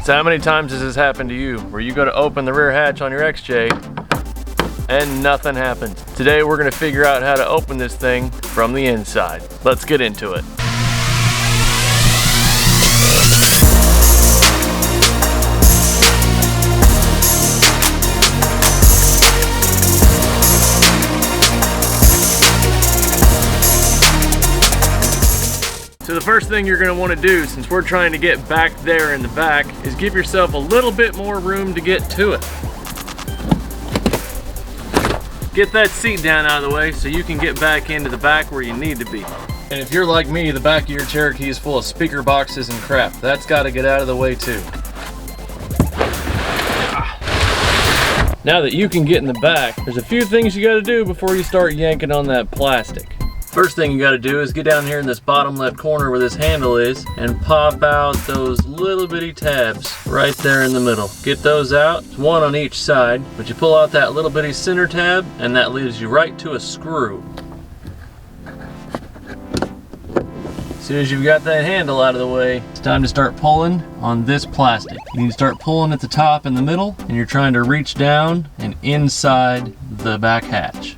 So how many times has this happened to you, where you go to open the rear hatch on your XJ and nothing happens? Today we're gonna figure out how to open this thing from the inside. Let's get into it. So the first thing you're going to want to do, since we're trying to get back there in the back, is give yourself a little bit more room to get to it. Get that seat down out of the way so you can get back into the back where you need to be. And if you're like me, the back of your Cherokee is full of speaker boxes and crap. That's got to get out of the way too. Now that you can get in the back, there's a few things you got to do before you start yanking on that plastic. First thing you got to do is get down here in this bottom left corner where this handle is and pop out those little bitty tabs right there in the middle. Get those out, one on each side, but you pull out that little bitty center tab and that leads you right to a screw. As soon as you've got that handle out of the way, it's time to start pulling on this plastic. You need to start pulling at the top and the middle, and you're trying to reach down and inside the back hatch.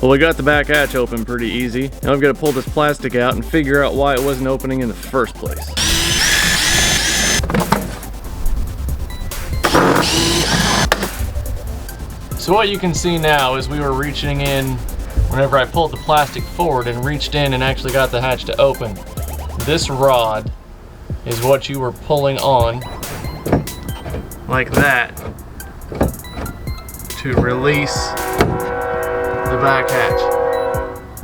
Well, we got the back hatch open pretty easy. Now I've got to pull this plastic out and figure out why it wasn't opening in the first place. So what you can see now is we were reaching in whenever I pulled the plastic forward and reached in and actually got the hatch to open. This rod is what you were pulling on like that to release the back hatch.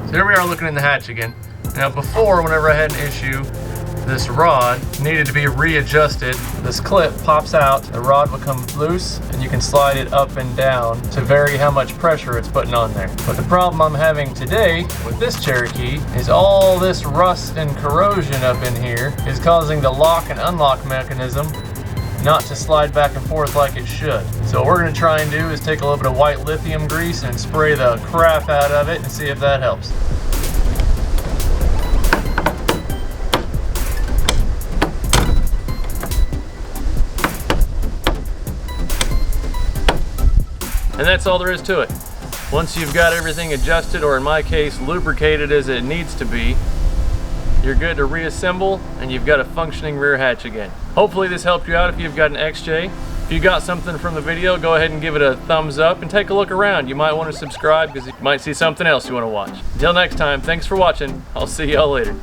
So here we are looking in the hatch again. Now before, whenever I had an issue, this rod needed to be readjusted. This clip pops out, the rod will come loose, and you can slide it up and down to vary how much pressure it's putting on there. But the problem I'm having today with this Cherokee is all this rust and corrosion up in here is causing the lock and unlock mechanism not to slide back and forth like it should. So what we're gonna try and do is take a little bit of white lithium grease and spray the crap out of it and see if that helps. And that's all there is to it. Once you've got everything adjusted, or in my case, lubricated as it needs to be, you're good to reassemble and you've got a functioning rear hatch again. Hopefully this helped you out if you've got an XJ. If you got something from the video, go ahead and give it a thumbs up and take a look around. You might want to subscribe because you might see something else you want to watch. Until next time, thanks for watching. I'll see y'all later.